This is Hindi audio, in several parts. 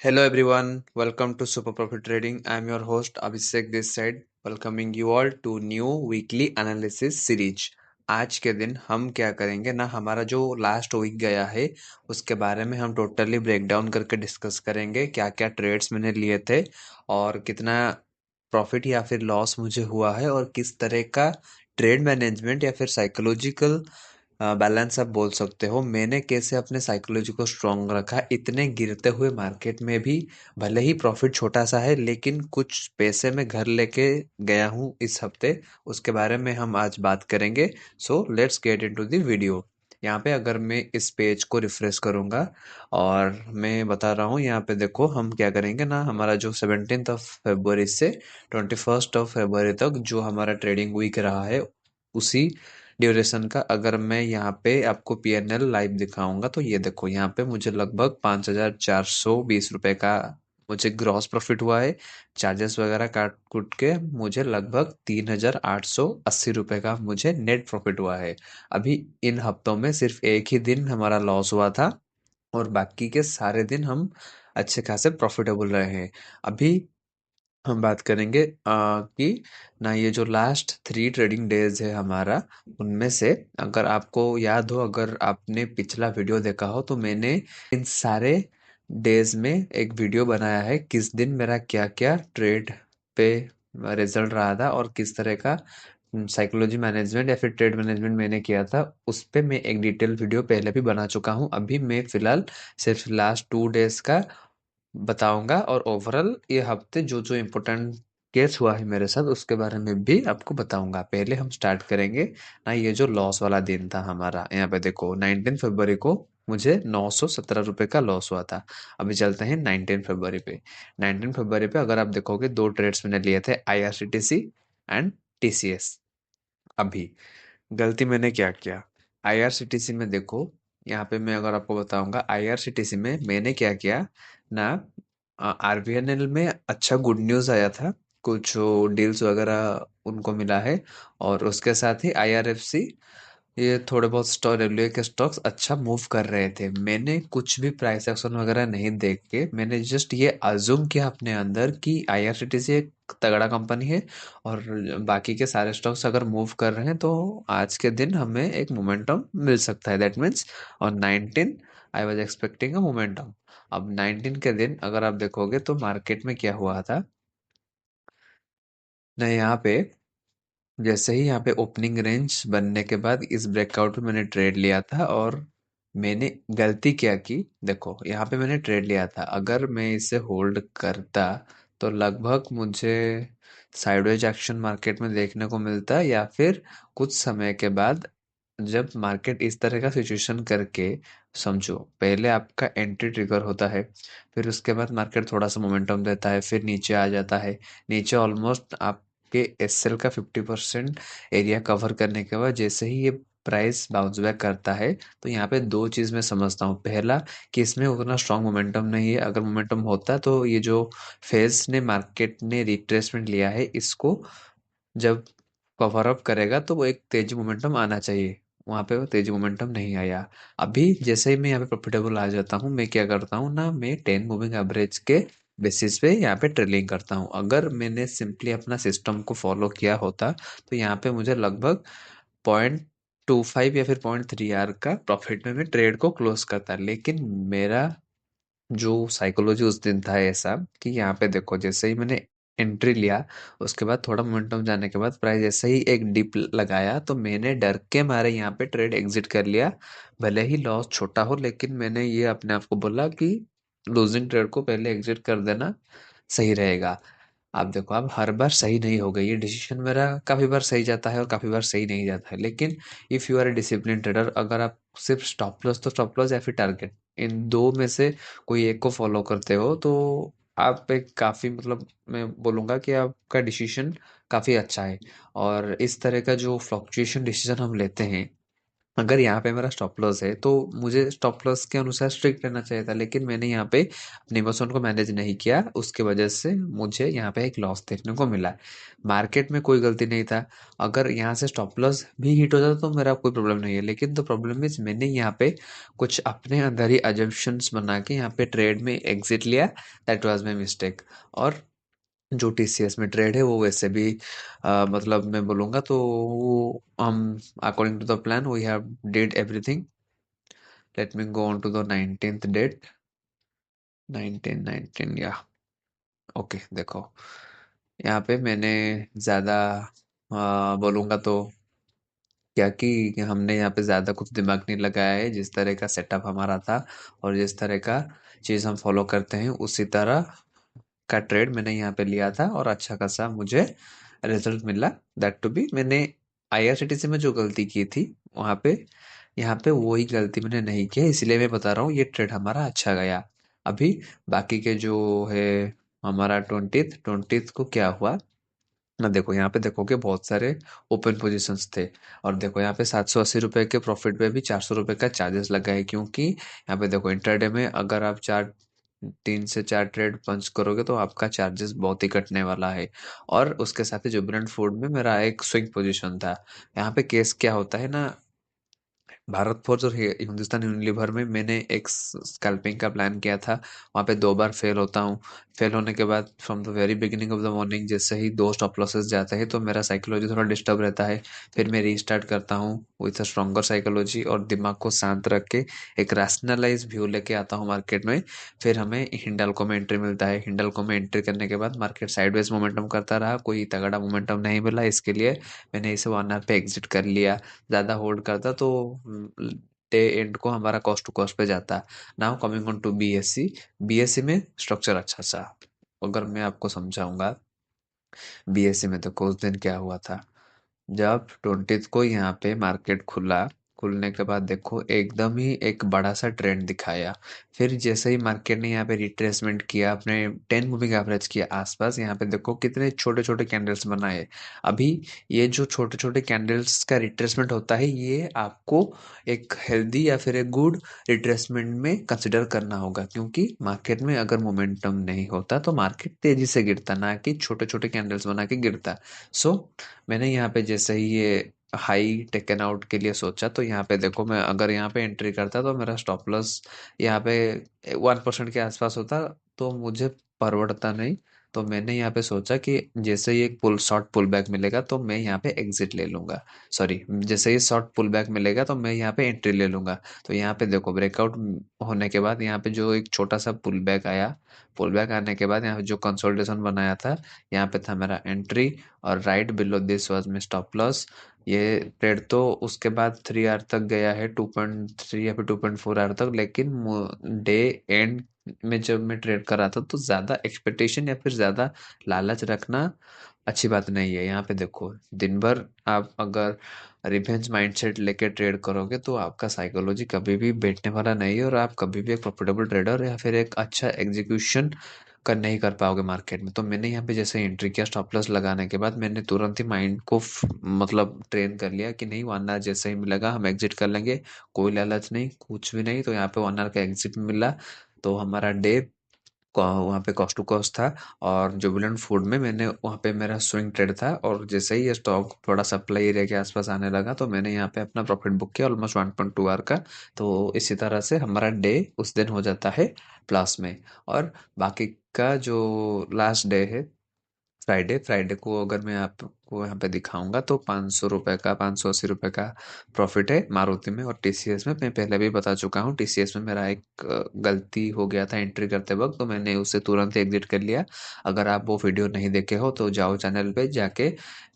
Hello everyone, welcome to Super Profit Trading. I am your host Abhishek this side, welcoming you all to new weekly analysis series. आज के दिन हम क्या करेंगे ना, हमारा जो लास्ट वीक गया है उसके बारे में हम टोटली ब्रेक डाउन करके डिस्कस करेंगे। क्या क्या ट्रेड्स मैंने लिए थे और कितना प्रॉफिट या फिर लॉस मुझे हुआ है, और किस तरह का ट्रेड मैनेजमेंट या फिर साइकोलॉजिकल बैलेंस आप बोल सकते हो, मैंने कैसे अपने साइकोलॉजी को स्ट्रांग रखा इतने गिरते हुए मार्केट में भी। भले ही प्रॉफिट छोटा सा है लेकिन कुछ पैसे मैं घर लेके गया हूँ इस हफ्ते, उसके बारे में हम आज बात करेंगे। So let's get into the video. यहाँ पे अगर मैं इस पेज को रिफ्रेश करूंगा और मैं बता रहा हूँ, यहाँ पे देखो हम क्या करेंगे ना, हमारा जो 17 से 21 तक जो हमारा ट्रेडिंग वीक रहा है उसी ड्यूरेशन का अगर मैं यहाँ पे आपको पीएनएल लाइव दिखाऊंगा तो ये देखो, यहाँ पे मुझे लगभग 5,420 रुपए का मुझे ग्रॉस प्रॉफिट हुआ है। चार्जेस वगैरह काट कुट के मुझे लगभग 3,880 रुपए का मुझे नेट प्रॉफिट हुआ है। अभी इन हफ्तों में सिर्फ एक ही दिन हमारा लॉस हुआ था और बाकी के सारे दिन हम अच्छे खासे प्रॉफिटेबल रहे हैं। अभी हम बात करेंगे कि ना ये जो लास्ट 3 ट्रेडिंग डेज है हमारा, उनमें से अगर आपको याद हो, अगर आपने पिछला वीडियो देखा हो, तो मैंने इन सारे डेज में एक वीडियो बनाया है किस दिन मेरा क्या क्या ट्रेड पे रिजल्ट रहा था और किस तरह का साइकोलॉजी मैनेजमेंट या फिर ट्रेड मैनेजमेंट मैंने किया था। उस पे मैं एक डिटेल वीडियो पहले भी बना चुका हूँ। अभी मैं फिलहाल सिर्फ लास्ट 2 डेज का बताऊंगा और ओवरऑल ये हफ्ते जो जो इम्पोर्टेंट केस हुआ है मेरे साथ उसके बारे में भी आपको बताऊंगा। पहले हम स्टार्ट करेंगे ना, ये जो लॉस वाला दिन था हमारा, यहाँ पे देखो 19 फरवरी को मुझे 917 रुपए का लॉस हुआ था। अभी चलते हैं 19 फरवरी पे। 19 फरवरी पे अगर आप देखोगे, 2 ट्रेड्स मैंने लिए थे, आईआरसीटीसी एंड टीसीएस। अभी गलती मैंने क्या किया, आईआरसीटीसी में देखो, यहाँ पे मैं अगर आपको बताऊंगा, आईआरसीटीसी में मैंने क्या किया ना, आरबीएनएल में अच्छा गुड न्यूज़ आया था, कुछ डील्स वगैरह उनको मिला है। और उसके साथ ही आईआरएफसी, ये थोड़े बहुत स्टॉक, रेलवे के स्टॉक्स अच्छा मूव कर रहे थे। मैंने कुछ भी प्राइस एक्शन वगैरह नहीं देख के मैंने जस्ट ये अज्यूम किया अपने अंदर कि आईआरसीटीसी एक तगड़ा कंपनी है और बाकी के सारे स्टॉक्स अगर मूव कर रहे हैं तो आज के दिन हमें एक मोमेंटम मिल सकता है। That means on 19 I was expecting a momentum. अब 19 के दिन अगर आप देखोगे तो मार्केट में क्या हुआ था ना, यहाँ पे जैसे ही यहाँ पे ओपनिंग रेंज बनने के बाद इस ब्रेकआउट में मैंने ट्रेड लिया था और मैंने गलती क्या की, देखो यहाँ पे मैंने ट्रेड लिया था, अगर मैं इसे होल्ड करता तो लगभग मुझे साइडवेज एक्शन मार्केट में देखने को मिलता, या फिर कुछ समय के बाद जब मार्केट इस तरह का सिचुएशन करके, समझो पहले आपका एंट्री ट्रिगर होता है, फिर उसके बाद मार्केट थोड़ा सा मोमेंटम देता है, फिर नीचे आ जाता है। नीचे ऑलमोस्ट आपके एसएल का 50% एरिया कवर करने के बाद जैसे ही ये प्राइस बाउंस बैक करता है, तो यहाँ पे दो चीज़ मैं समझता हूँ। पहला, कि इसमें उतना स्ट्रांग मोमेंटम नहीं है। अगर मोमेंटम होता तो ये जो फेज ने मार्केट ने रिट्रेसमेंट लिया है, इसको जब कवर अप करेगा तो वो एक तेजी मोमेंटम आना चाहिए। वहां पे वो तेजी मोमेंटम नहीं आया। अभी जैसे ही मैं यहाँ पे प्रॉफिटेबल आ जाता हूँ, मैं क्या करता हूँ ना, मैं 10 मूविंग एवरेज के बेसिस पे यहाँ पे ट्रेलिंग करता हूँ। अगर मैंने सिंपली अपना सिस्टम को फॉलो किया होता तो यहाँ पे मुझे लगभग 0.25 या फिर 0.3 आर का प्रॉफिट में मैं ट्रेड को क्लोज करता। लेकिन मेरा जो साइकोलॉजी उस दिन था ऐसा कि यहाँ पे देखो, जैसे ही मैंने एंट्री लिया उसके बाद थोड़ा मोमेंटम जाने के बाद प्राइस ऐसे ही एक डिप लगाया, तो मैंने डर के मारे यहाँ पे ट्रेड एग्जिट कर लिया। भले ही लॉस छोटा हो, लेकिन मैंने ये अपने आप को बोला कि लूजिंग ट्रेड को पहले एग्जिट कर देना सही रहेगा। आप देखो, अब हर बार सही नहीं होगा, ये डिसीजन मेरा काफी बार सही जाता है और काफी बार सही नहीं जाता है। लेकिन if you are a discipline trader, अगर आप सिर्फ स्टॉप लॉस तो स्टॉप लॉस या फिर टारगेट, इन दो में से कोई एक को फॉलो करते हो, तो आप एक काफी, मतलब मैं बोलूंगा कि आपका डिसीजन काफी अच्छा है। और इस तरह का जो फ्लक्चुएशन डिसीजन हम लेते हैं, अगर यहाँ पे मेरा स्टॉप लॉस है तो मुझे स्टॉप लॉस के अनुसार स्ट्रिक्ट रहना चाहिए था, लेकिन मैंने यहाँ पे अपने इमोशन को मैनेज नहीं किया, उसके वजह से मुझे यहाँ पे एक लॉस देखने को मिला। मार्केट में कोई गलती नहीं था। अगर यहाँ से स्टॉप लॉस भी हिट हो जाता तो मेरा कोई प्रॉब्लम नहीं है, लेकिन तो प्रॉब्लम इज मैंने यहाँ पे कुछ अपने अंदर ही अजम्पशंस बना के यहाँ पे ट्रेड में एग्जिट लिया। That was my mistake. और जो टीसीएस में ट्रेड है वो वैसे भी मतलब मैं बोलूँगा तो वो हम according to the plan we have did everything. Let me go on to the 19th date. 19 या ओके देखो, यहाँ पे मैंने ज़्यादा बोलूँगा तो क्या कि हमने यहाँ पे ज़्यादा कुछ दिमाग नहीं लगाया है। जिस तरह का सेटअप हमारा था और जिस तरह का चीज़ हम फॉलो करते हैं उसी तरह का ट्रेड मैंने यहाँ पे लिया था और अच्छा खासा मुझे रिजल्ट मिला। दैट टू बी मैंने आईआरसीटीसी में जो गलती की थी वहाँ पे, यहाँ पे वही गलती मैंने नहीं की है, इसलिए मैं बता रहा हूँ ये ट्रेड हमारा अच्छा गया। अभी बाकी के जो है हमारा 20th को क्या हुआ ना, देखो यहाँ पे देखोगे बहुत सारे ओपन पोजीशंस थे। और देखो यहाँ पे 780 रुपए के प्रॉफिट पे भी 400 रुपए का चार्जेस लगा है, क्योंकि यहाँ पे देखो इंटरडे में अगर आप 3 से 4 ट्रेड पंच करोगे तो आपका चार्जेस बहुत ही कटने वाला है। और उसके साथ ही जुबिलेंट फूड में मेरा एक स्विंग पोजीशन था। यहाँ पे केस क्या होता है ना, भारत फोर्ज और हिंदुस्तान यूनिलीवर में मैंने एक स्कैल्पिंग का प्लान किया था। वहाँ पे 2 बार फेल होता हूँ। फेल होने के बाद from the very beginning of the morning जैसे ही 2 स्टॉप लॉसेस जाते हैं तो मेरा साइकोलॉजी थोड़ा डिस्टर्ब रहता है। फिर मैं रीस्टार्ट करता हूँ विथ अ स्ट्रॉन्गर साइकोलॉजी और दिमाग को शांत रख के एक रैशनलाइज व्यू लेके आता हूँ मार्केट में। फिर हमें हिंडाल्को में एंट्री मिलता है। हिंडाल्को में एंट्री करने के बाद मार्केट साइडवेज मोमेंटम करता रहा, कोई तगड़ा मोमेंटम नहीं मिला, इसके लिए मैंने इसे 1 आवर पे एग्जिट कर लिया। ज़्यादा होल्ड करता तो डे एंड को हमारा कॉस्ट टू कॉस्ट पे जाता। Now coming on to BSc. BSc में स्ट्रक्चर अच्छा सा अगर मैं आपको समझाऊंगा। बीएससी में देखो उस दिन क्या हुआ था, जब 20th को यहाँ पे मार्केट खुला, खुलने के बाद देखो एकदम ही एक बड़ा सा ट्रेंड दिखाया। फिर जैसे ही मार्केट ने यहाँ पे रिट्रेसमेंट किया अपने 10 मूविंग एवरेज के आसपास, यहाँ पे देखो कितने छोटे छोटे कैंडल्स बनाए। अभी ये जो छोटे छोटे कैंडल्स का रिट्रेसमेंट होता है ये आपको एक हेल्दी या फिर एक गुड रिट्रेसमेंट में कंसिडर करना होगा, क्योंकि मार्केट में अगर मोमेंटम नहीं होता तो मार्केट तेजी से गिरता, ना कि छोटे छोटे कैंडल्स बना के गिरता। सो मैंने यहाँ पे जैसे ही ये हाई टेकन आउट के लिए सोचा तो यहाँ पे देखो मैं अगर यहाँ पे एंट्री करता तो मेरा स्टॉप लॉस यहाँ पे 1% के आसपास होता, तो मुझे परवड़ता नहीं। तो मैंने यहाँ पे सोचा कि जैसे ही एक पुल शॉर्ट पुल बैक मिलेगा तो मैं यहाँ पे एग्जिट ले लूंगा। सॉरी, जैसे ही शॉर्ट पुल बैक मिलेगा तो मैं यहाँ पे एंट्री ले लूंगा। तो यहाँ पे देखो ब्रेकआउट होने के बाद यहाँ पे जो एक छोटा सा पुल बैक आया, पुल बैक आने के बाद यहाँ पे जो कंसोलिडेशन बनाया था यहाँ पे था मेरा एंट्री। और right below this was my stop loss. ये ट्रेड तो उसके बाद 3 आवर तक गया है, 2.3 या फिर 2.4 आवर तक, लेकिन डे एंड में जब मैं ट्रेड कर रहा था तो ज़्यादा एक्सपेक्टेशन या फिर ज़्यादा लालच रखना अच्छी बात नहीं है। यहाँ पे देखो दिन भर आप अगर रिवेंज माइंडसेट लेके ट्रेड करोगे तो आपका साइकोलॉजी कभी भी बैठने वाला नहीं है और आप कभी भी एक प्रॉफिटेबल ट्रेडर या फिर एक अच्छा एग्जीक्यूशन कर नहीं कर पाओगे मार्केट में। तो मैंने यहाँ पे जैसे एंट्री किया स्टॉप लॉस लगाने के बाद मैंने तुरंत ही माइंड को मतलब ट्रेन कर लिया कि नहीं 1 आवर जैसे ही मिलेगा हम एग्जिट कर लेंगे। कोई लालच नहीं, कुछ भी नहीं। तो यहाँ पे 1 आवर का एग्जिट मिला। तो हमारा डे वहाँ पे कॉस्ट टू कॉस्ट था। और जुबिलेंट फूड में मैंने वहाँ पे मेरा स्विंग ट्रेड था और जैसे ही ये स्टॉक थोड़ा सप्लाई एरिया के आसपास आने लगा तो मैंने यहाँ पे अपना प्रॉफिट बुक किया ऑलमोस्ट 1.2 आवर का। तो इसी तरह से हमारा डे उस दिन हो जाता है प्लस में। और बाकी का जो लास्ट डे है फ्राइडे, फ्राइडे को अगर मैं आपको यहाँ पे दिखाऊंगा तो 500 रुपये का 580 रुपये का प्रॉफिट है मारुति में और टीसीएस में। मैं पहले भी बता चुका हूँ टीसीएस में मेरा एक गलती हो गया था एंट्री करते वक्त, तो मैंने उसे तुरंत एग्जिट कर लिया। अगर आप वो वीडियो नहीं देखे हो तो जाओ चैनल पे जाके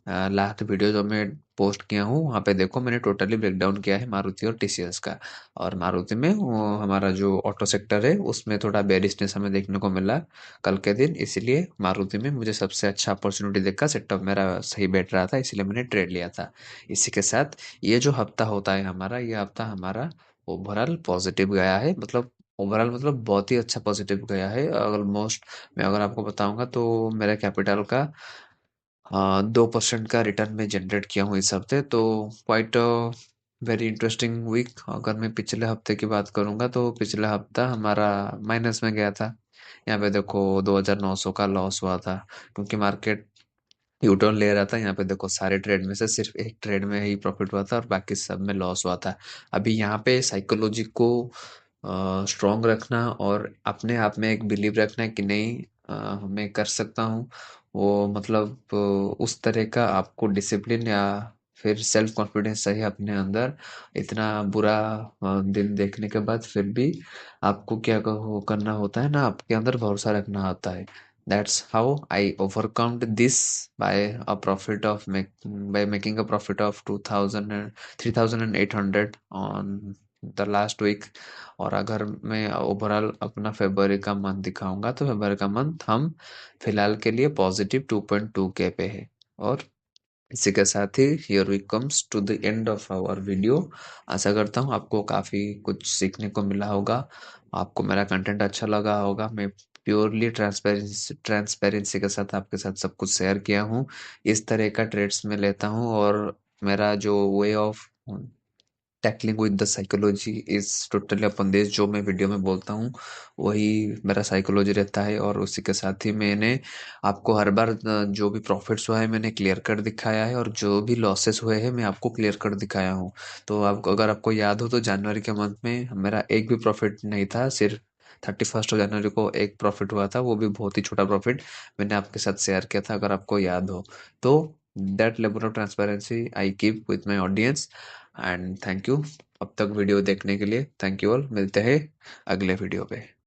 लास्ट वीडियो जो मैं पोस्ट किया हूँ वहाँ पे देखो, मैंने टोटली ब्रेक डाउन किया है मारुति और टीसीएस का। और मारुति में वो हमारा जो ऑटो सेक्टर है उसमें थोड़ा बेरिशनेस हमें देखने को मिला कल के दिन, इसलिए मारुति में मुझे सबसे अच्छा अपॉर्चुनिटी देखा, सेटअप मेरा सही बैठ रहा था इसलिए मैंने ट्रेड लिया था। इसी के साथ ये जो हफ्ता होता है हमारा, ये हफ्ता हमारा ओवरऑल पॉजिटिव गया है। मतलब ओवरऑल मतलब बहुत ही अच्छा पॉजिटिव गया है ऑलमोस्ट। मैं अगर आपको बताऊंगा तो मेरे कैपिटल का 2% का रिटर्न में जनरेट किया हूँ इस हफ्ते, तो क्वाइट वेरी इंटरेस्टिंग वीक। अगर मैं पिछले हफ्ते की बात करूंगा तो पिछला हफ्ता हमारा माइनस में गया था। यहाँ पे देखो 2,900 का लॉस हुआ था, क्योंकि मार्केट यू टर्न ले रहा था। यहाँ पे देखो सारे ट्रेड में से सिर्फ एक ट्रेड में ही प्रॉफिट हुआ था और बाकी सब में लॉस हुआ था। अभी यहाँ पे साइकोलॉजी को स्ट्रॉन्ग रखना और अपने आप में एक बिलीव रखना है कि नहीं, मैं कर सकता हूँ। वो मतलब उस तरह का आपको डिसिप्लिन या फिर सेल्फ कॉन्फिडेंस चाहिए अपने अंदर। इतना बुरा दिन देखने के बाद फिर भी आपको क्या करना होता है ना, आपके अंदर भरोसा रखना होता है। That's how I overcome this by a profit of by making a profit of 2,000 and 3,800 on the last week। और अगर मैं ओवरऑल अपना फरवरी का मंथ दिखाऊंगा तो फरवरी का मंथ हम फिलहाल के लिए पॉजिटिव 2.2 के पे है। और इसी के साथ ही here we comes to the end of our video. आशा करता हूँ आपको काफ़ी कुछ सीखने को मिला होगा, आपको मेरा कंटेंट अच्छा लगा होगा। मैं प्योरली ट्रांसपेरेंसी के साथ आपके साथ सब कुछ शेयर किया हूँ। इस तरह का ट्रेड्स में लेता हूँ और मेरा जो way of tackling with the psychology is totally अपन देश, जो मैं वीडियो में बोलता हूँ वही मेरा साइकोलॉजी रहता है। और उसी के साथ ही मैंने आपको हर बार जो भी प्रॉफिट्स हुआ है मैंने क्लियर कर दिखाया है, और जो भी लॉसेस हुए हैं मैं आपको क्लियर कर दिखाया हूँ। तो आपको अगर आपको याद हो तो जनवरी के मंथ में मेरा एक भी प्रॉफिट नहीं था, सिर्फ 31 जनवरी को एक प्रॉफिट हुआ था, वो भी बहुत ही छोटा प्रॉफिट मैंने आपके साथ शेयर किया था, अगर आपको याद हो तो। That level of transparency I keep with my audience. And thank you अब तक वीडियो देखने के लिए। थैंक यू ऑल, मिलते हैं अगले वीडियो पे।